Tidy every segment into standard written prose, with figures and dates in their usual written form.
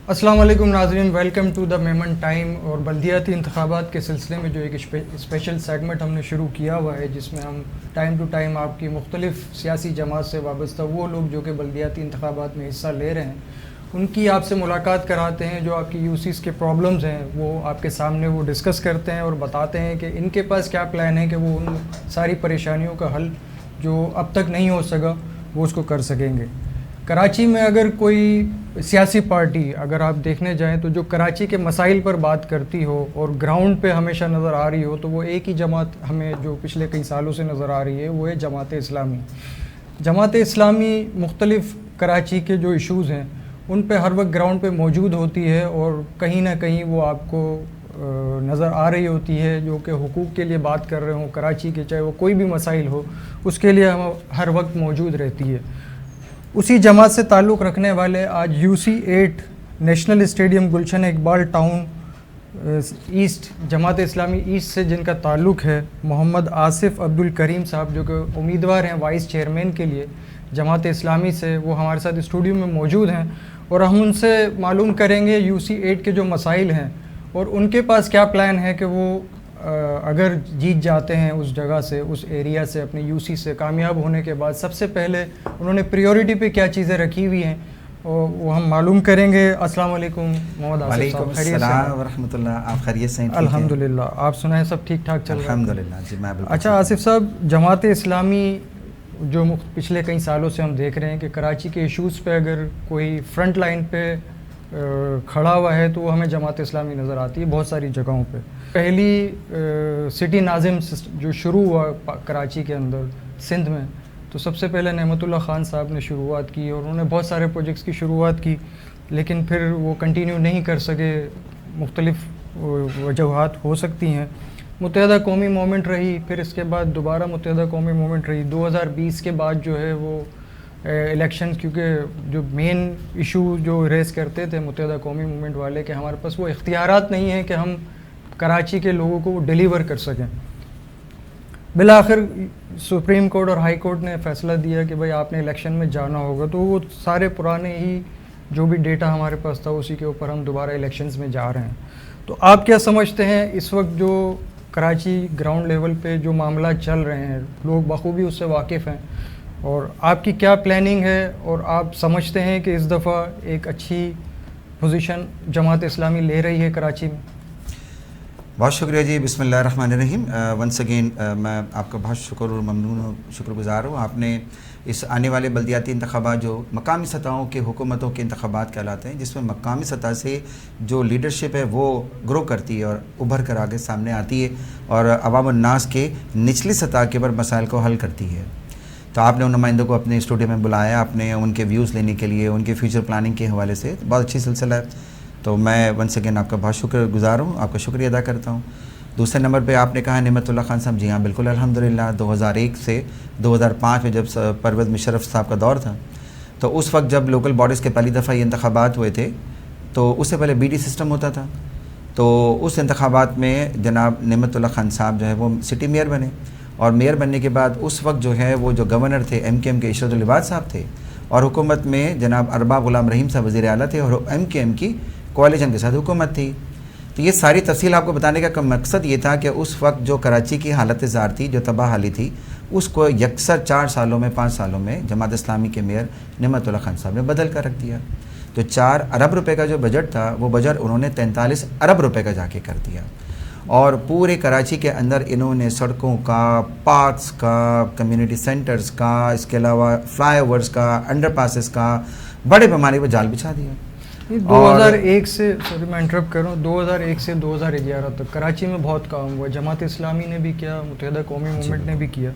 السلام علیکم ناظرین، welcome to the Memon time. اور بلدیاتی انتخابات کے سلسلے میں جو ایک اسپیشل سیگمنٹ ہم نے شروع کیا ہوا ہے، جس میں ہم ٹائم ٹو ٹائم آپ کی مختلف سیاسی جماعت سے وابستہ وہ لوگ جو کہ بلدیاتی انتخابات میں حصہ لے رہے ہیں ان کی آپ سے ملاقات کراتے ہیں. جو آپ کی یوسیز کے پرابلمز ہیں وہ آپ کے سامنے وہ ڈسکس کرتے ہیں اور بتاتے ہیں کہ ان کے پاس کیا پلان ہے کہ وہ ان ساری پریشانیوں کا حل جو اب تک نہیں ہو سکا وہ اس کو کر سکیں گے. کراچی میں اگر کوئی سیاسی پارٹی اگر آپ دیکھنے جائیں تو جو کراچی کے مسائل پر بات کرتی ہو اور گراؤنڈ پہ ہمیشہ نظر آ رہی ہو تو وہ ایک ہی جماعت ہمیں جو پچھلے کئی سالوں سے نظر آ رہی ہے، وہ ہے جماعت اسلامی. جماعت اسلامی مختلف کراچی کے جو ایشوز ہیں ان پہ ہر وقت گراؤنڈ پہ موجود ہوتی ہے اور کہیں نہ کہیں وہ آپ کو نظر آ رہی ہوتی ہے، جو کہ حقوق کے لیے بات کر رہے ہوں کراچی کے، چاہے وہ کوئی بھی مسائل ہو، اس کے لیے ہر وقت موجود رہتی ہے. اسی جماعت سے تعلق رکھنے والے آج UC8 national stadium Gulshan Iqbal town asset, Jamaat Islami asset سے جن کا تعلق ہے، محمد آصف عبدالکریم صاحب جو کہ امیدوار ہیں وائس چیئرمین کے لیے جماعت اسلامی سے، وہ ہمارے ساتھ اسٹوڈیو میں موجود ہیں اور ہم ان سے معلوم کریں گے UC8 کے جو مسائل ہیں اور ان کے پاس کیا پلان ہے کہ وہ اگر جیت جاتے ہیں اس جگہ سے، اس ایریا سے، اپنے UC سے کامیاب ہونے کے بعد سب سے پہلے انہوں نے پریورٹی پہ کیا چیزیں رکھی ہوئی ہیں اور وہ ہم معلوم کریں گے. السلام علیکم محمد آصف صاحب. وعلیکم السلام ورحمۃ اللہ. آپ خیریت سے ہیں؟ الحمدللہ. آپ سنائیں سب ٹھیک ٹھاک چل رہا ہے؟ الحمدللہ جی میں بالکل. اچھا آصف صاحب، جماعت اسلامی جو پچھلے کئی سالوں سے ہم دیکھ رہے ہیں کہ کراچی کے ایشوز پہ اگر کوئی فرنٹ لائن پہ کھڑا ہوا ہے تو وہ ہمیں جماعت اسلامی نظر آتی ہے بہت ساری جگہوں پہ. پہلی سٹی ناظم جو شروع ہوا کراچی کے اندر سندھ میں، تو سب سے پہلے نعمت اللہ خان صاحب نے شروعات کی اور انہوں نے بہت سارے پروجیکٹس کی شروعات کی، لیکن پھر وہ کنٹینیو نہیں کر سکے. مختلف وجوہات ہو سکتی ہیں. متحدہ قومی موومنٹ رہی، پھر اس کے بعد دوبارہ متحدہ قومی موومنٹ رہی. 2020 کے بعد جو ہے وہ الیکشن، کیونکہ جو مین ایشو جو ریز کرتے تھے متحدہ قومی موومنٹ والے کہ ہمارے پاس وہ اختیارات نہیں ہیں کہ ہم کراچی کے لوگوں کو وہ ڈیلیور کر سکیں. بالآخر سپریم کورٹ اور ہائی کورٹ نے فیصلہ دیا کہ بھائی آپ نے الیکشن میں جانا ہوگا، تو وہ سارے پرانے ہی جو بھی ڈیٹا ہمارے پاس تھا اسی کے اوپر ہم دوبارہ الیکشنز میں جا رہے ہیں. تو آپ کیا سمجھتے ہیں اس وقت جو کراچی گراؤنڈ لیول پہ جو معاملات چل رہے ہیں، لوگ بخوبی اس سے واقف ہیں، اور آپ کی کیا پلاننگ ہے اور آپ سمجھتے ہیں کہ اس دفعہ ایک اچھی پوزیشن جماعت اسلامی لے رہی ہے کراچی میں؟ بہت شکریہ جی. بسم اللہ الرحمن الرحیم. ونس اگین میں آپ کا بہت شکر اور ممنون ہوں، شکر گزار ہوں. آپ نے اس آنے والے بلدیاتی انتخابات جو مقامی سطحوں کے حکومتوں کے انتخابات کہلاتے ہیں، جس میں مقامی سطح سے جو لیڈرشپ ہے وہ گرو کرتی ہے اور ابھر کر آگے سامنے آتی ہے اور عوام الناس کے نچلی سطح کے پر مسائل کو حل کرتی ہے. تو آپ نے ان نمائندوں کو اپنے اسٹوڈیو میں بلایا، آپ نے ان کے ویوز لینے کے لیے، ان کے فیوچر پلاننگ کے حوالے سے بہت اچھی سلسلہ ہے. تو میں ونس اگین آپ کا بہت شکر گزار ہوں، آپ کا شکریہ ادا کرتا ہوں. دوسرے نمبر پہ آپ نے کہا نعمت اللہ خان صاحب. جی ہاں بالکل الحمدللہ. 2001 سے 2005 میں جب پرویز مشرف صاحب کا دور تھا، تو اس وقت جب لوکل باڈیز کے پہلی دفعہ یہ انتخابات ہوئے تھے تو اس سے پہلے BD سسٹم ہوتا تھا. تو اس انتخابات میں جناب نعمت اللہ خان صاحب جو ہے وہ سٹی میئر بنے، اور میئر بننے کے بعد اس وقت جو ہے وہ جو گورنر تھے MKM کے اشرت العباد صاحب تھے، اور حکومت میں جناب ارباب غلام رحیم صاحب وزیر اعلیٰ تھے، اور MKM کی کوalition کے ساتھ حکومت تھی. تو یہ ساری تفصیل آپ کو بتانے کا مقصد یہ تھا کہ اس وقت جو کراچی کی حالت زار تھی، جو تباہ حالی تھی، اس کو یکسر 4 سالوں میں 5 سالوں میں جماعت اسلامی کے میئر نعمت اللہ خان صاحب نے بدل کر رکھ دیا. تو 4 ارب روپے کا جو بجٹ تھا وہ بجٹ انہوں نے 43 ارب روپے کا جا کے کر دیا، اور پورے کراچی کے اندر انہوں نے سڑکوں کا، پارکس کا، کمیونٹی سینٹرز کا، اس کے علاوہ فلائی اوورز کا، انڈر پاسز کا بڑے پیمانے پہ جال بچھا دیا. 2001 سے، سوری میں انٹرپٹ کر رہا ہوں، 2001 سے 2011 تک کراچی میں بہت کام ہوا. جماعت اسلامی نے بھی کیا، متحدہ قومی موومنٹ نے بھی کیا،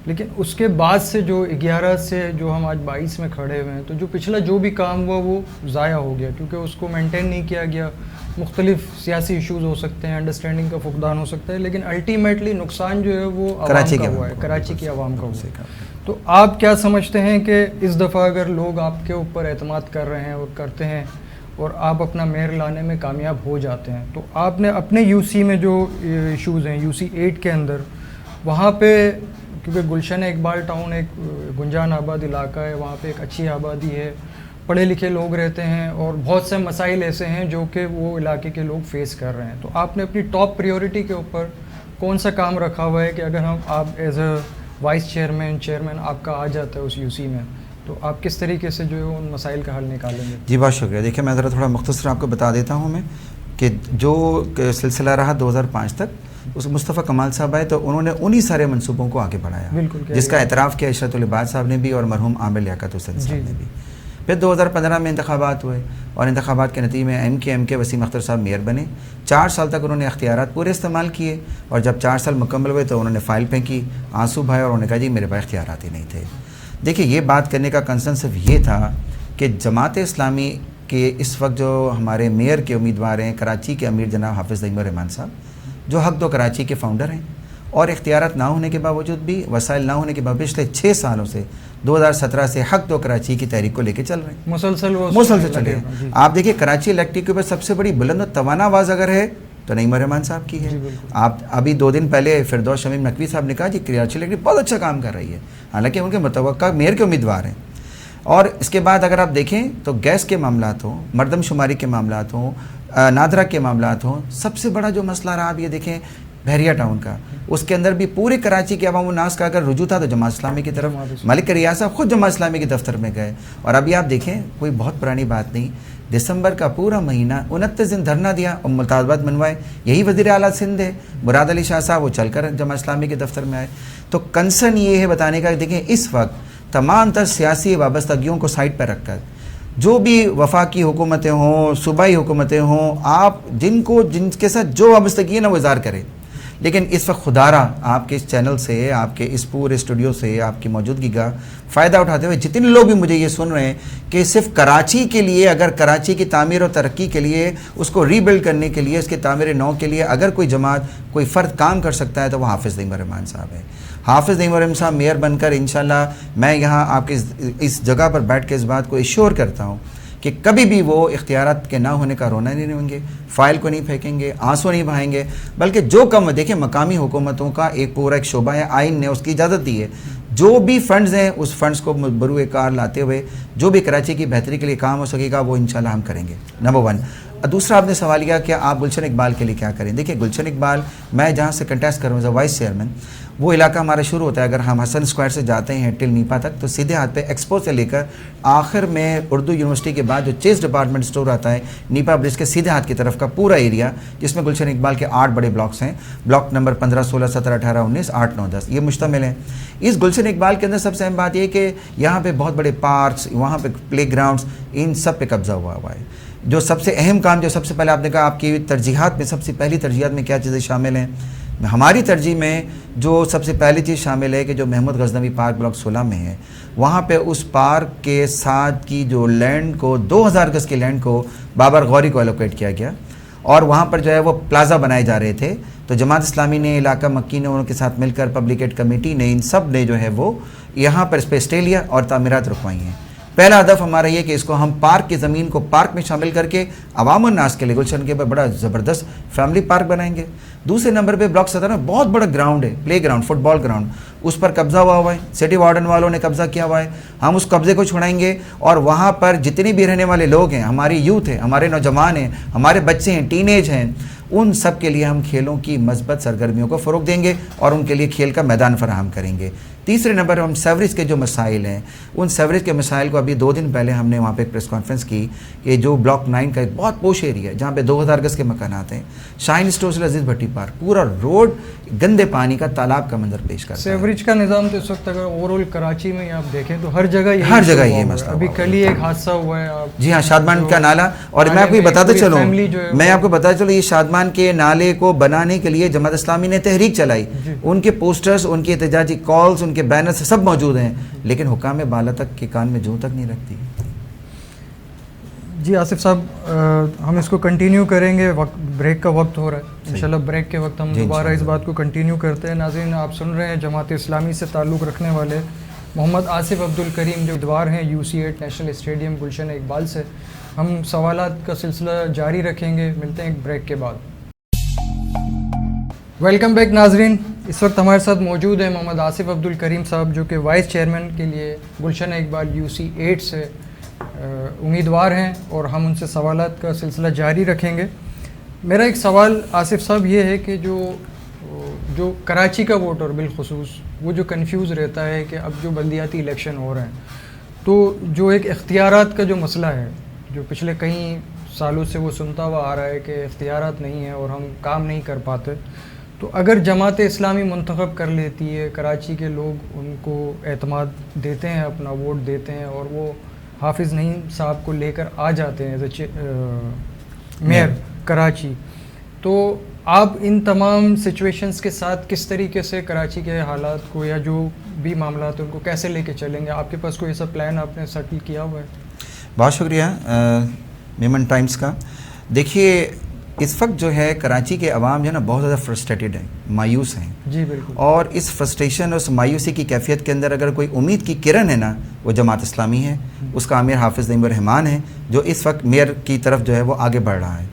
لیکن اس کے بعد سے جو 11 سے جو ہم آج 22 میں کھڑے ہوئے ہیں، تو جو پچھلا جو بھی کام ہوا وہ ضائع ہو گیا، کیونکہ اس کو مینٹین نہیں کیا گیا. مختلف سیاسی ایشوز ہو سکتے ہیں، انڈرسٹینڈنگ کا فقدان ہو سکتا ہے، لیکن الٹیمیٹلی نقصان جو ہے وہ عوام کا ہوا ہے، کراچی کی عوام کا ہوا ہے. تو آپ کیا سمجھتے ہیں کہ اس دفعہ اگر لوگ آپ کے اوپر اعتماد کر رہے ہیں اور کرتے ہیں اور آپ اپنا میئر لانے میں کامیاب ہو جاتے ہیں، تو آپ نے اپنے UC میں جو ایشوز ہیں UC8 کے اندر، وہاں پہ کیونکہ گلشن اقبال ٹاؤن ایک گنجان آباد علاقہ ہے، وہاں پہ ایک اچھی آبادی ہے، پڑھے لکھے لوگ رہتے ہیں اور بہت سے مسائل ایسے ہیں جو کہ وہ علاقے کے لوگ فیس کر رہے ہیں. تو آپ نے اپنی ٹاپ پریورٹی کے اوپر کون سا کام رکھا ہوا ہے کہ اگر آپ ایز اے وائس چیئرمین آپ کا آ جاتا ہے اس یو سی میں تو آپ کس طریقے سے جو ہے ان مسائل کا حل نکالیں گے؟ جی بہت شکریہ. دیکھیں میں ذرا تھوڑا مختصر آپ کو بتا دیتا ہوں میں کہ جو سلسلہ رہا 2005 تک اس مصطفیٰ کمال صاحب آئے تو انہوں نے انہی سارے منصوبوں کو آگے بڑھایا, بالکل, جس کا اعتراف کیا عشرت العباد صاحب نے بھی اور مرحوم عامر لیاقت حسین صاحب نے بھی. پھر 2015 میں انتخابات ہوئے اور انتخابات کے نتیجے میں ایم کے وسیم اختر صاحب میئر بنے. 4 سال تک انہوں نے اختیارات پورے استعمال کیے اور جب 4 سال مکمل ہوئے تو انہوں نے فائل پھینکی, آنسو بھائے اور انہوں نے کہا جی میرے پاس اختیارات ہی نہیں تھے. دیکھیے یہ بات کرنے کا کنسرن صرف یہ تھا کہ جماعت اسلامی کے اس وقت جو ہمارے میئر کے امیدوار ہیں کراچی کے امیر جناب حافظ نعیم الرحمان صاحب, جو حق دو کراچی کے فاؤنڈر ہیں اور اختیارات نہ ہونے کے باوجود بھی, وسائل نہ ہونے کے باوجود پچھلے 6 سالوں سے 2017 سے حق دو کراچی کی تحریک کو لے کے چل رہے ہیں, مسلسل چل رہے ہیں. آپ دیکھیے کراچی الیکٹرک کے اوپر سب سے بڑی بلند و توانا آواز اگر ہے تو نعیم الرحمان صاحب کی ہے. آپ ابھی 2 دن پہلے فردوس شمیم نقوی صاحب نے کہا جی کراچی الیکٹرک بہت اچھا کام کر رہی ہے, حالانکہ ان کے متوقع میئر کے امیدوار ہیں. اور اس کے بعد اگر آپ دیکھیں تو گیس کے معاملات ہوں, مردم شماری کے معاملات ہوں, نادرہ کے معاملات ہوں, سب سے بڑا جو مسئلہ رہا آپ یہ دیکھیں بحریہ ٹاؤن کا, اس کے اندر بھی پورے کراچی کے عوام الناس کا اگر رجوع تھا تو جماعت اسلامی کی طرف. ملک ریاض صاحب خود جماعت اسلامی کے دفتر میں گئے اور ابھی آپ دیکھیں کوئی بہت پرانی بات نہیں, دسمبر کا پورا مہینہ 29 دن دھرنا دیا اور مطالبات منوائے, یہی وزیر اعلیٰ سندھ ہے مراد علی شاہ صاحب, وہ چل کر جماعت اسلامی کے دفتر میں آئے. تو کنسرن یہ ہے بتانے کا کہ دیکھیں اس وقت تمام تر سیاسی وابستگیوں کو سائٹ پر رکھ کر جو بھی وفاقی حکومتیں ہوں, صوبائی حکومتیں ہوں, آپ جن کے ساتھ جو وابستگی ہے نا وہ اظہار کریں. لیکن اس وقت خدارہ آپ کے اس چینل سے, آپ کے اس پورے اسٹوڈیو سے, آپ کی موجودگی کا فائدہ اٹھاتے ہوئے جتنے لوگ بھی مجھے یہ سن رہے ہیں کہ صرف کراچی کے لیے, اگر کراچی کی تعمیر و ترقی کے لیے, اس کو ری بلڈ کرنے کے لیے, اس کی تعمیر نو کے لیے اگر کوئی جماعت, کوئی فرد کام کر سکتا ہے تو وہ حافظ نعیم الرحمان صاحب ہے. حافظ نعیم الرحمان صاحب میئر بن کر انشاءاللہ میں یہاں آپ کے اس جگہ پر بیٹھ کے اس بات کو ایشور کرتا ہوں کہ کبھی بھی وہ اختیارات کے نہ ہونے کا رونا نہیں رہیں گے, فائل کو نہیں پھینکیں گے, آنسو نہیں بہائیں گے, بلکہ جو کم دیکھیں مقامی حکومتوں کا ایک پورا ایک شعبہ ہے, آئین نے اس کی اجازت دی ہے, جو بھی فنڈز ہیں اس فنڈز کو بروئے کار لاتے ہوئے جو بھی کراچی کی بہتری کے لیے کام ہو سکے گا وہ انشاءاللہ ہم کریں گے. نمبر 1. دوسرا آپ نے سوال کیا کہ آپ گلشن اقبال کے لیے کیا کریں. دیکھیں گلشن اقبال میں جہاں سے کنٹیسٹ کروں ایز وائس چیئرمین, وہ علاقہ ہمارا شروع ہوتا ہے, اگر ہم حسن اسکوائر سے جاتے ہیں ٹل نیپا تک تو سیدھے ہاتھ پہ ایکسپو سے لے کر آخر میں اردو یونیورسٹی کے بعد جو چیز ڈپارٹمنٹ اسٹور آتا ہے نیپا برج کے سیدھے ہاتھ کی طرف کا پورا ایریا, جس میں گلشن اقبال کے 8 بڑے بلاکس ہیں, بلاک نمبر 15, 16, 17, 18, 19, 8, 9, 10 یہ مشتمل ہیں. اس گلشن اقبال کے اندر سب سے اہم بات یہ کہ یہاں پہ بہت بڑے پارکس, وہاں پہ پلے گراؤنڈس, ان سب پہ قبضہ ہوا ہے. جو سب سے اہم کام, جو سب سے پہلے آپ نے کہا آپ کی ترجیحات میں سب سے پہلی ترجیحات میں کیا چیزیں شامل ہیں, ہماری ترجیح میں جو سب سے پہلی چیز شامل ہے کہ جو محمود غزنوی پارک بلاک 16 میں ہے, وہاں پہ اس پارک کے ساتھ کی جو لینڈ کو 2000 گز کی لینڈ کو بابر غوری کو الوکیٹ کیا گیا اور وہاں پر جو ہے وہ پلازا بنائے جا رہے تھے. تو جماعت اسلامی نے, علاقہ مکی نے, ان کے ساتھ مل کر پبلک ایڈ کمیٹی نے, ان سب نے جو ہے وہ یہاں پر اس پہ اسٹے لیا اور تعمیرات رکوائی ہیں. پہلا ہدف ہمارا یہ کہ اس کو ہم پارک کی زمین کو پارک میں شامل کر کے عوام الناس کے لیے گلشن کے بڑا زبردست فیملی پارک بنائیں گے. دوسرے نمبر پہ بلاک 17 میں بہت بڑا گراؤنڈ ہے, پلے گراؤنڈ, فٹ بال گراؤنڈ, اس پر قبضہ ہوا ہے, سٹی وارڈن والوں نے قبضہ کیا ہوا ہے. ہم اس قبضے کو چھڑائیں گے اور وہاں پر جتنے بھی رہنے والے لوگ ہیں, ہماری یوتھ ہے, ہمارے نوجوان ہیں, ہمارے بچے ہیں, ٹین ایج ہیں, ان سب کے لیے ہم کھیلوں کی مثبت سرگرمیوں کو فروغ دیں گے اور ان کے لیے کھیل کا میدان فراہم کریں گے. تیسرے نمبر پر ہم سیوریج کے جو مسائل ہیں, ان سیوریج کے مسائل کو ابھی 2 دن پہلے ہم نے وہاں پہ ایک پریس کانفرنس کی کہ جو بلاک 9 کا ایک بہت پوش ایریا ہے جہاں پہ 2000 گز کے مکانات ہیں, شاہین اسٹور سے عزیز بھٹی پارک, پورا روڈ گندے پانی کا تالاب کا منظر پیش کرتا ہے. سیوریج کا نظام تو اس وقت اگر اوور آل کراچی میں آپ دیکھیں تو ہر جگہ یہ مسئلہ, ابھی کل ہی ایک حادثہ ہوا ہے. جی ہاں, شادمان کا نالا. اور میں آپ کو بتاتا چلوں یہ شادمان کے نالے کو بنانے کے لیے جماعت اسلامی نے تحریک چلائی, ان کے پوسٹرز, ان کی احتجاجی کالز, ان کے بینرز سب موجود ہیں, لیکن حکام بالا تک کے کان میں جوں تک نہیں رکھتی. جی آصف صاحب, ہم اس کو کنٹینیو کریں گے, بریک کا وقت ہو رہا ہے, انشاءاللہ بریک کے وقت ہم دوبارہ اس بات کو کنٹینیو کرتے ہیں. ناظرین آپ سن رہے ہیں جماعت اسلامی سے تعلق رکھنے والے محمد آصف عبدالکریم جو امیدوار ہیں UC8 national stadium Gulshan Iqbal سے. ہم سوالات کا سلسلہ جاری رکھیں گے, ملتے ہیں ایک بریک کے بعد. ویلکم بیک ناظرین, اس وقت ہمارے ساتھ موجود ہیں محمد آصف عبدالکریم صاحب جو کہ وائس چیئرمین کے لیے گلشن اقبال UC8 سے امیدوار ہیں اور ہم ان سے سوالات کا سلسلہ جاری رکھیں گے. میرا ایک سوال آصف صاحب یہ ہے کہ جو کراچی کا ووٹر بالخصوص وہ جو کنفیوز رہتا ہے کہ اب جو بلدیاتی الیکشن ہو رہے ہیں تو جو ایک اختیارات کا جو مسئلہ ہے جو پچھلے کئی سالوں سے وہ سنتا ہوا آ رہا ہے کہ اختیارات نہیں ہیں اور ہم کام نہیں کر پاتے, تو اگر جماعت اسلامی منتخب کر لیتی ہے, کراچی کے لوگ ان کو اعتماد دیتے ہیں, اپنا ووٹ دیتے ہیں اور وہ حافظ نعیم صاحب کو لے کر آ جاتے ہیں ایز اے میئر کراچی, تو آپ ان تمام سچویشنز کے ساتھ کس طریقے سے کراچی کے حالات کو یا جو بھی معاملات ہیں ان کو کیسے لے کے چلیں گے؟ آپ کے پاس کوئی ایسا پلان آپ نے سیٹل کیا ہوا ہے؟ بہت شکریہ میمن ٹائمز کا. دیکھیے اس وقت جو ہے کراچی کے عوام جو ہے نا بہت زیادہ فرسٹریٹڈ ہیں, مایوس ہیں. جی بالکل. اور اس فرسٹریشن اور اس مایوسی کی کیفیت کے اندر اگر کوئی امید کی کرن ہے نا وہ جماعت اسلامی ہے, اس کا امیر حافظ نعیم الرحمان ہے جو اس وقت میئر کی طرف جو ہے وہ آگے بڑھ رہا ہے.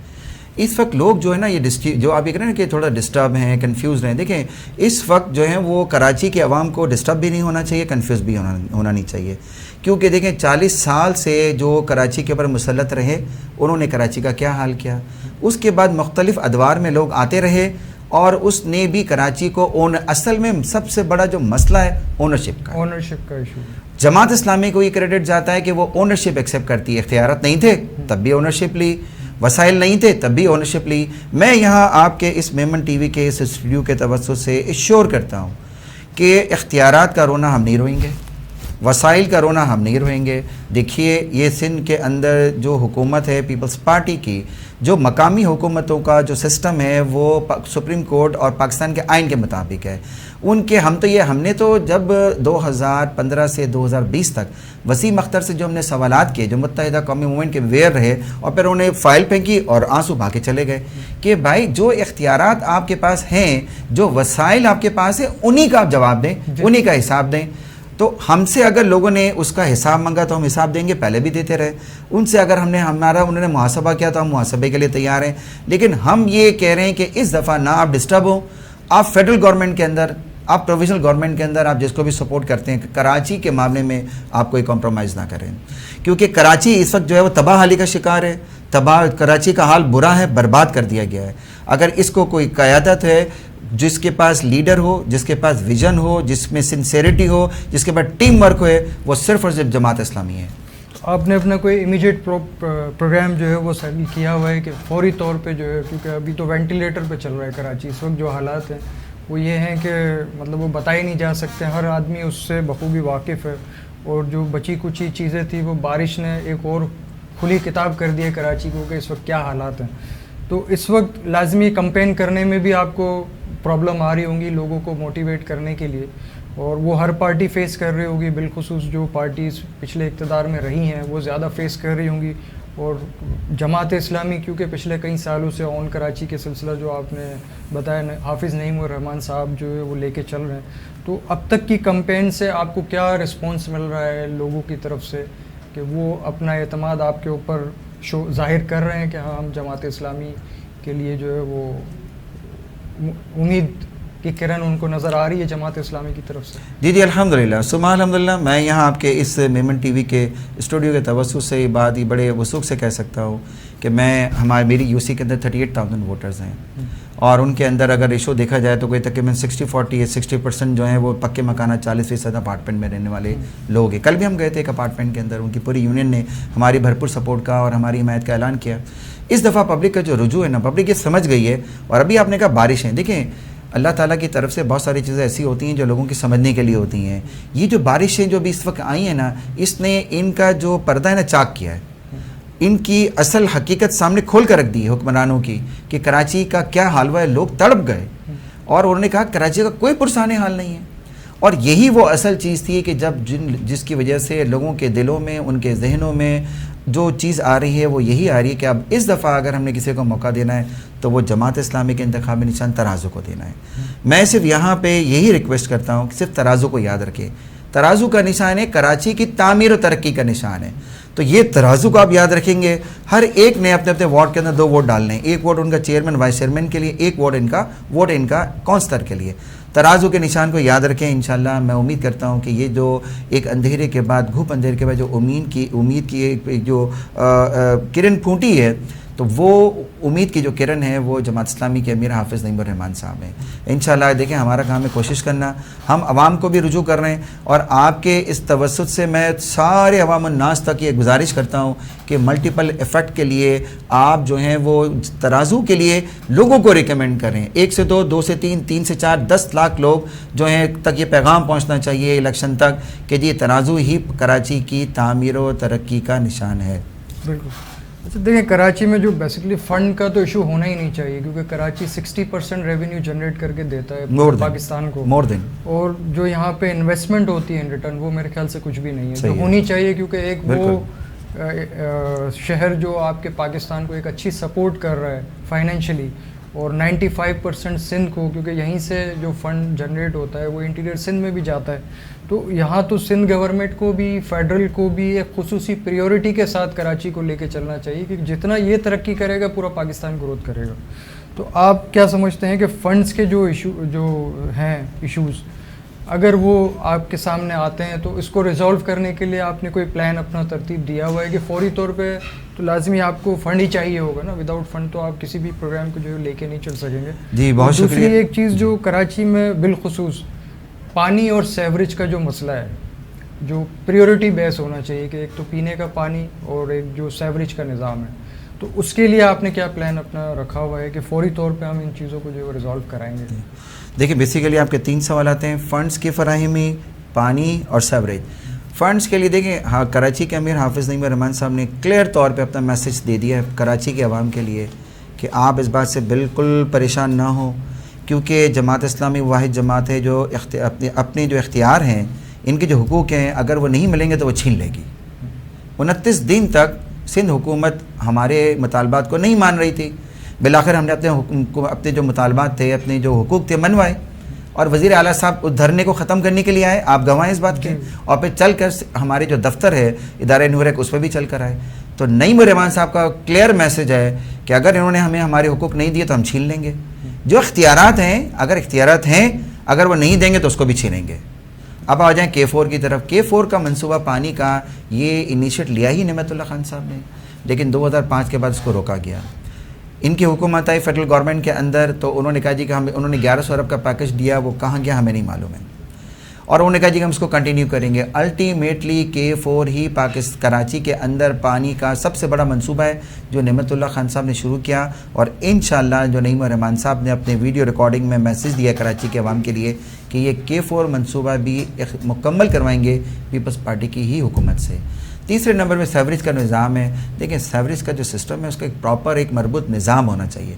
اس وقت لوگ جو ہے نا یہ جو آپ یہ کہہ رہے ہیں کہ تھوڑا ڈسٹرب ہیں, کنفیوز ہیں, دیکھیں اس وقت جو ہے وہ کراچی کے عوام کو ڈسٹرب بھی نہیں ہونا چاہیے, کنفیوز بھی ہونا نہیں چاہیے, کیونکہ دیکھیں 40 سال سے جو کراچی کے اوپر مسلط رہے انہوں نے کراچی کا کیا حال کیا. اس کے بعد مختلف ادوار میں لوگ آتے رہے اور اس نے بھی کراچی کو اصل میں سب سے بڑا جو مسئلہ ہے اونرشپ کا ایشو. جماعت اسلامی کو یہ کریڈٹ جاتا ہے کہ وہ اونرشپ ایکسیپٹ کرتی ہے. اختیارات نہیں تھے تب بھی اونرشپ لی, وسائل نہیں تھے تب بھی اونرشپ لی. میں یہاں آپ کے اس میمن ٹی وی کے اس اسٹوڈیو کے توسط سے ایشور کرتا ہوں کہ اختیارات کا رونا ہم نہیں روئیں گے, وسائل کا رونا ہم نہیں روئیں گے. دیکھیے یہ سندھ کے اندر جو حکومت ہے پیپلز پارٹی کی, جو مقامی حکومتوں کا جو سسٹم ہے وہ سپریم کورٹ اور پاکستان کے آئین کے مطابق ہے. ہم نے تو جب 2015 سے 2020 تک وسیم اختر سے جو ہم نے سوالات کیے, جو متحدہ قومی موومنٹ کے ویئر رہے اور پھر انہیں فائل پھینکی اور آنسو بہا کے چلے گئے کہ بھائی جو اختیارات آپ کے پاس ہیں, جو وسائل آپ کے پاس ہیں, انہی کا آپ جواب دیں, انہی کا حساب دیں. تو ہم سے اگر لوگوں نے اس کا حساب مانگا تو ہم حساب دیں گے, پہلے بھی دیتے رہے. ان سے اگر انہوں نے محاسبہ کیا تو ہم محاسبے کے لیے تیار ہیں. لیکن ہم یہ کہہ رہے ہیں کہ اس دفعہ نہ آپ ڈسٹرب ہوں. آپ فیڈرل گورنمنٹ کے اندر, آپ پروویژنل گورنمنٹ کے اندر آپ جس کو بھی سپورٹ کرتے ہیں, کراچی کے معاملے میں آپ کوئی کمپرومائز نہ کریں, کیونکہ کراچی اس وقت جو ہے وہ تباہ حالی کا شکار ہے. کراچی کا حال برا ہے, برباد کر دیا گیا ہے. اگر اس کو کوئی قیادت ہے, جس کے پاس لیڈر ہو, جس کے پاس ویژن ہو, جس میں سنسیریٹی ہو, جس کے پاس ٹیم ورک ہوئے, وہ صرف اور صرف جماعت اسلامی ہے. آپ نے اپنا کوئی امیجیٹ پروگرام جو ہے وہ سیٹل کیا ہوا ہے کہ فوری طور پہ جو ہے, کیونکہ ابھی تو وینٹیلیٹر پہ چل رہا ہے کراچی اس وقت, جو حالات ہیں وہ یہ ہیں کہ مطلب وہ بتائے نہیں جا سکتے, ہر آدمی اس سے بخوبی واقف ہے. اور جو بچی کچی چیزیں تھیں وہ بارش نے ایک اور کھلی کتاب کر دی ہے کراچی کو کہ اس وقت کیا حالات ہیں. تو اس وقت لازمی کمپین کرنے میں بھی آپ کو پرابلم آ رہی ہوں گی لوگوں کو موٹیویٹ کرنے کے لیے, اور وہ ہر پارٹی فیس کر رہی ہوگی, بالخصوص جو پارٹیز پچھلے اقتدار میں رہی ہیں وہ زیادہ فیس کر رہی ہوں گی. اور جماعت اسلامی کیونکہ پچھلے کئی سالوں سے آن کراچی کے سلسلہ جو آپ نے بتایا, حافظ نعیم الرحمان صاحب جو ہے وہ لے کے چل رہے ہیں, تو اب تک کی کمپین سے آپ کو کیا رسپانس مل رہا ہے لوگوں کی طرف سے کہ وہ اپنا اعتماد آپ کے اوپر ظاہر کر رہے ہیں کہ ہاں ہم جماعت اسلامی کے لیے جو ہے وہ امید کی کرن ان کو نظر آ رہی ہے جماعت اسلامی کی طرف سے؟ جی الحمدللہ ثم الحمدللہ. میں یہاں آپ کے اس میمن ٹی وی کے اسٹوڈیو کے توسط سے یہ بات ہی بڑے وثوق سے کہہ سکتا ہوں کہ میری یو سی کے اندر 38,000 ووٹرز ہیں, اور ان کے اندر اگر ریشو دیکھا جائے تو کوئی تقریباً 60-40 ہے, 60% جو ہیں وہ پکے مکانات, 40% اپارٹمنٹ میں رہنے والے لوگ ہیں. کل بھی ہم گئے تھے ایک اپارٹمنٹ کے اندر, ان کی پوری یونین نے ہماری بھرپور سپورٹ کا اور ہماری حمایت کا اعلان کیا. اس دفعہ پبلک کا جو رجوع ہے نا, پبلک یہ سمجھ گئی ہے. اور ابھی آپ نے کہا بارش ہیں, دیکھیں اللہ تعالیٰ کی طرف سے بہت ساری چیزیں ایسی ہوتی ہیں جو لوگوں کی سمجھنے کے لیے ہوتی ہیں. یہ جو بارشیں جو بھی اس وقت آئی ہیں نا, اس نے ان کا جو پردہ ہے نا چاک کیا ہے, ان کی اصل حقیقت سامنے کھول کر رکھ دی ہے حکمرانوں کی کہ کراچی کا کیا حال ہوا ہے. لوگ تڑپ گئے اور انہوں نے کہا کراچی کا کوئی پرسان حال نہیں ہے. اور یہی وہ اصل چیز تھی کہ جس کی وجہ سے لوگوں کے دلوں میں, ان کے ذہنوں میں جو چیز آ رہی ہے وہ یہی آ رہی ہے کہ اب اس دفعہ اگر ہم نے کسی کو موقع دینا ہے تو وہ جماعت اسلامی کے انتخابی نشان ترازو کو دینا ہے. میں صرف یہاں پہ یہی ریکویسٹ کرتا ہوں کہ صرف ترازو کو یاد رکھے. ترازو کا نشان ہے کراچی کی تعمیر و ترقی کا نشان ہے. تو یہ ترازو کو آپ یاد رکھیں گے. ہر ایک نے اپنے اپنے وارڈ کے اندر 2 ووٹ ڈالنے ہیں, ایک ووٹ ان کا چیئرمین وائس چیئرمین کے لیے, ایک ووٹ ان کا کونسلر کے لیے. ترازو کے نشان کو یاد رکھیں انشاءاللہ. میں امید کرتا ہوں کہ یہ جو ایک اندھیرے کے بعد گھوپ اندھیرے کے بعد جو امید کی ایک جو کرن پھوٹی ہے، تو وہ امید کی جو کرن ہے وہ جماعت اسلامی کے امیر حافظ نعیم الرحمن صاحب ہیں. انشاءاللہ دیکھیں ہمارا کام ہے کوشش کرنا. ہم عوام کو بھی رجوع کر رہے ہیں، اور آپ کے اس توسط سے میں سارے عوام الناس تک یہ گزارش کرتا ہوں کہ ملٹیپل ایفیکٹ کے لیے آپ جو ہیں وہ ترازو کے لیے لوگوں کو ریکمینڈ کریں. 1 سے 2، 2 سے 3، 3 سے 4، 10 لاکھ لوگ جو ہیں تک یہ پیغام پہنچنا چاہیے الیکشن تک کہ جی ترازو ہی کراچی کی تعمیر و ترقی کا نشان ہے. بالکل. اچھا دیکھیں کراچی میں جو بیسکلی فنڈ کا تو ایشو ہونا ہی نہیں چاہیے، کیونکہ کراچی 60% ریونیو جنریٹ کر کے دیتا ہے پاکستان کو، مور دین. اور جو یہاں پہ انویسٹمنٹ ہوتی ہے ان ریٹرن وہ میرے خیال سے کچھ بھی نہیں ہے جو ہونی چاہیے، کیونکہ ایک وہ شہر جو آپ کے پاکستان کو ایک اچھی سپورٹ کر رہا ہے فائنینشلی، اور 95% سندھ کو، کیونکہ یہیں سے جو فنڈ جنریٹ ہوتا ہے وہ انٹیریئر سندھ میں بھی جاتا ہے. تو یہاں تو سندھ گورنمنٹ کو بھی فیڈرل کو بھی ایک خصوصی پریورٹی کے ساتھ کراچی کو لے کے چلنا چاہیے، کہ جتنا یہ ترقی کرے گا پورا پاکستان گروتھ کرے گا. تو آپ کیا سمجھتے ہیں کہ فنڈز کے جو ہیں ایشوز، اگر وہ آپ کے سامنے آتے ہیں تو اس کو ریزالو کرنے کے لیے آپ نے کوئی پلان اپنا ترتیب دیا ہوا ہے کہ فوری طور پہ تو لازمی آپ کو فنڈ ہی چاہیے ہوگا نا؟ وداؤٹ فنڈ تو آپ کسی بھی پروگرام کو جو لے کے نہیں چل سکیں گے. جی بہت شکریہ. دوسری ایک چیز جو کراچی میں بالخصوص پانی اور سیوریج کا جو مسئلہ ہے، جو پریورٹی بیس ہونا چاہیے کہ ایک تو پینے کا پانی اور ایک جو سیوریج کا نظام ہے، تو اس کے لیے آپ نے کیا پلان اپنا رکھا ہوا ہے کہ فوری طور پہ ہم ان چیزوں کو جو ریزالو کرائیں گے؟ دیکھیں بیسیکلی آپ کے 3 سوالات ہیں، فنڈز کی فراہمی، پانی اور سیوریج. فنڈز کے لیے دیکھیں ہاں کراچی کے امیر حافظ نعیم الرحمن صاحب نے کلیئر طور پہ اپنا میسج دے دیا ہے کراچی کے عوام کے لیے کہ آپ اس بات سے بالکل پریشان نہ ہوں، کیونکہ جماعت اسلامی واحد جماعت ہے جو اپنے جو اختیار ہیں، ان کے جو حقوق ہیں، اگر وہ نہیں ملیں گے تو وہ چھین لے گی. 29 دن تک سندھ حکومت ہمارے مطالبات کو نہیں مان رہی تھی. بالآخر ہم نے اپنے جو مطالبات تھے، اپنے جو حقوق تھے منوائے، اور وزیر اعلیٰ صاحب اس دھرنے کو ختم کرنے کے لیے آئے، آپ گواہ ہیں اس بات کے، اور پھر چل کر ہمارے جو دفتر ہے ادارہ نور اس پہ بھی چل کر آئے. تو نعیم الرحمن صاحب کا کلیئر میسج ہے کہ اگر انہوں نے ہمیں ہمارے حقوق نہیں دیے تو ہم چھین لیں گے. جو اختیارات ہیں، اگر اختیارات ہیں، اگر وہ نہیں دیں گے تو اس کو بھی چھینیں گے. اب آ جائیں K4 کی طرف. K4 کا منصوبہ پانی کا یہ انیشیٹ لیا ہی نعمت اللہ خان صاحب نے، لیکن 2005 کے بعد اس کو روکا گیا. ان کی حکومت آئی فیڈرل گورنمنٹ کے اندر، تو انہوں نے کہا جی کہ انہوں نے 1100 ارب کا پیکج دیا، وہ کہاں گیا ہمیں نہیں معلوم ہے، اور انہوں نے کہا جی کہ ہم اس کو کنٹینیو کریں گے. الٹیمیٹلی K4 ہی کراچی کے اندر پانی کا سب سے بڑا منصوبہ ہے جو نعمت اللہ خان صاحب نے شروع کیا، اور انشاءاللہ جو نعیم الرحمن صاحب نے اپنے ویڈیو ریکارڈنگ میں میسج دیا کراچی کے عوام کے لیے کہ یہ K4 منصوبہ بھی مکمل کروائیں گے پیپلز پارٹی کی ہی حکومت سے. تیسرے نمبر میں سیوریج کا نظام ہے. دیکھیں سیوریج کا جو سسٹم ہے اس کا ایک پراپر ایک مربوط نظام ہونا چاہیے.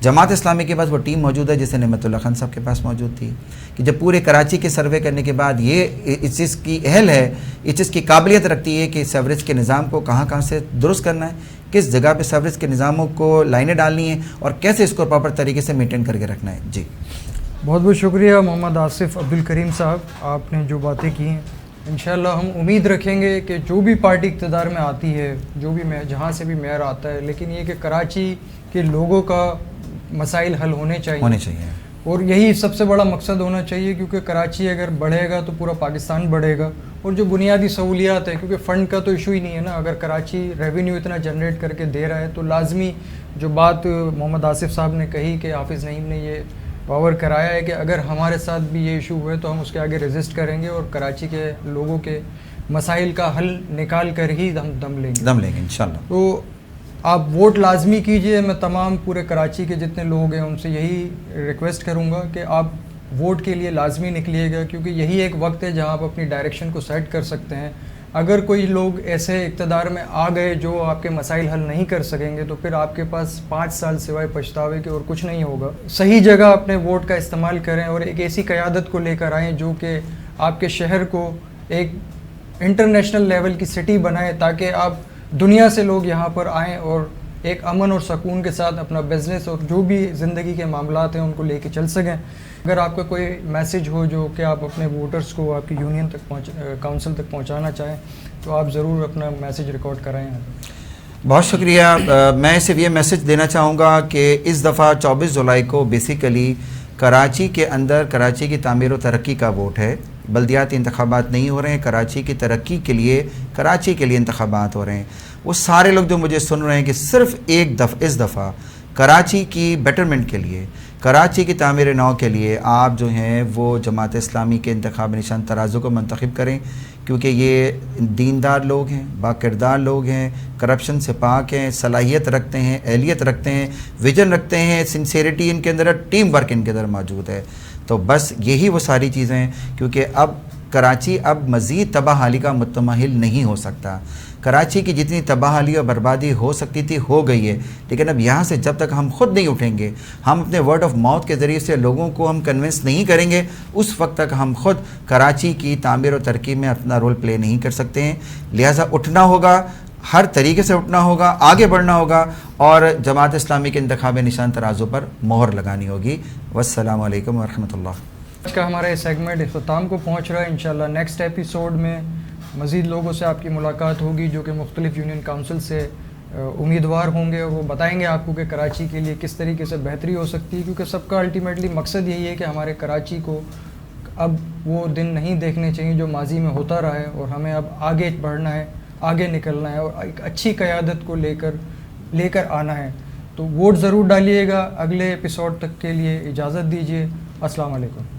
جماعت اسلامی کے پاس وہ ٹیم موجود ہے جسے نعمت اللہ خان صاحب کے پاس موجود تھی، کہ جب پورے کراچی کے سروے کرنے کے بعد یہ اس چیز کی اہل ہے، اس چیز کی قابلیت رکھتی ہے کہ سیوریج کے نظام کو کہاں سے درست کرنا ہے، کس جگہ پہ سیوریج کے نظاموں کو لائنیں ڈالنی ہیں، اور کیسے اس کو پراپر طریقے سے مینٹین کر کے رکھنا ہے. جی بہت بہت شکریہ محمد آصف عبدالکریم صاحب، آپ نے جو باتیں کی ہیں انشاءاللہ ہم امید رکھیں گے کہ جو بھی پارٹی اقتدار میں آتی ہے، جو بھی جہاں سے بھی میئر آتا ہے، لیکن یہ کہ کراچی کے لوگوں کا مسائل حل ہونے چاہیے، اور یہی سب سے بڑا مقصد ہونا چاہیے، کیونکہ کراچی اگر بڑھے گا تو پورا پاکستان بڑھے گا. اور جو بنیادی سہولیات ہے، کیونکہ فنڈ کا تو ایشو ہی نہیں ہے نا، اگر کراچی ریونیو اتنا جنریٹ کر کے دے رہا ہے تو لازمی جو بات محمد آصف صاحب نے کہی کہ حافظ نعیم نے یہ پاور کرایا ہے کہ اگر ہمارے ساتھ بھی یہ ایشو ہوئے تو ہم اس کے آگے ریزسٹ کریں گے، اور کراچی کے لوگوں کے مسائل کا حل نکال کر ہی ہم دم لیں گے انشاءاللہ. تو آپ ووٹ لازمی کیجئے. میں تمام پورے کراچی کے جتنے لوگ ہیں ان سے یہی ریکویسٹ کروں گا کہ آپ ووٹ کے لیے لازمی نکلیے گا، کیونکہ یہی ایک وقت ہے جہاں آپ اپنی ڈائریکشن کو سیٹ کر سکتے ہیں. اگر کوئی لوگ ایسے اقتدار میں آ گئے جو آپ کے مسائل حل نہیں کر سکیں گے تو پھر آپ کے پاس 5 سال سوائے پچھتاوے کے اور کچھ نہیں ہوگا. صحیح جگہ اپنے ووٹ کا استعمال کریں، اور ایک ایسی قیادت کو لے کر آئیں جو کہ آپ کے شہر کو ایک انٹرنیشنل لیول کی سٹی بنائے، تاکہ آپ دنیا سے لوگ یہاں پر آئیں اور ایک امن اور سکون کے ساتھ اپنا بزنس اور جو بھی زندگی کے معاملات ہیں ان کو لے کے چل سکیں. اگر آپ کا کوئی میسیج ہو جو کہ آپ اپنے ووٹرز کو آپ کی یونین تک کونسل تک پہنچانا چاہیں تو آپ ضرور اپنا میسیج ریکارڈ کرائیں. بہت شکریہ. میں صرف یہ میسیج دینا چاہوں گا کہ اس دفعہ 24 جولائی کو بیسیکلی کراچی کے اندر کراچی کی تعمیر و ترقی کا ووٹ ہے. بلدیاتی انتخابات نہیں ہو رہے ہیں, کراچی کی ترقی کے لیے, کراچی کے لیے انتخابات ہو رہے ہیں. وہ سارے لوگ جو مجھے سن رہے ہیں کہ صرف اس دفعہ کراچی کی بیٹرمنٹ کے لیے, کراچی کی تعمیر نو کے لیے آپ جو ہیں وہ جماعت اسلامی کے انتخاب نشان ترازو کو منتخب کریں, کیونکہ یہ دیندار لوگ ہیں, با کردار لوگ ہیں, کرپشن سے پاک ہیں, صلاحیت رکھتے ہیں, اہلیت رکھتے ہیں, ویژن رکھتے ہیں, سنسیریٹی ان کے اندر, ٹیم ورک ان کے اندر موجود ہے. تو بس یہی وہ ساری چیزیں ہیں, کیونکہ اب کراچی اب مزید تباہ حالی کا متمحل نہیں ہو سکتا. کراچی کی جتنی تباہ حالی اور بربادی ہو سکتی تھی ہو گئی ہے, لیکن اب یہاں سے جب تک ہم خود نہیں اٹھیں گے, ہم اپنے ورڈ آف ماؤتھ کے ذریعے سے لوگوں کو ہم کنونس نہیں کریں گے, اس وقت تک ہم خود کراچی کی تعمیر و ترقی میں اپنا رول پلے نہیں کر سکتے ہیں. لہٰذا اٹھنا ہوگا, ہر طریقے سے اٹھنا ہوگا, آگے بڑھنا ہوگا, اور جماعت اسلامی کے انتخاب نشان ترازو پر مہر لگانی ہوگی. والسلام علیکم ورحمۃ اللہ. آج کا ہمارا یہ سیگمنٹ اختتام کو پہنچ رہا ہے. انشاءاللہ نیکسٹ ایپیسوڈ میں مزید لوگوں سے آپ کی ملاقات ہوگی جو کہ مختلف یونین کونسل سے امیدوار ہوں گے, اور وہ بتائیں گے آپ کو کہ کراچی کے لیے کس طریقے سے بہتری ہو سکتی ہے, کیونکہ سب کا الٹیمیٹلی مقصد یہی ہے کہ ہمارے کراچی کو اب وہ دن نہیں دیکھنے چاہیے جو ماضی میں ہوتا رہا ہے, اور ہمیں اب آگے بڑھنا ہے, آگے نکلنا ہے, اور ایک اچھی قیادت کو لے کر آنا ہے. تو ووٹ ضرور ڈالیے گا. اگلے ایپیسوڈ تک کے لیے اجازت دیجیے. السلام علیکم.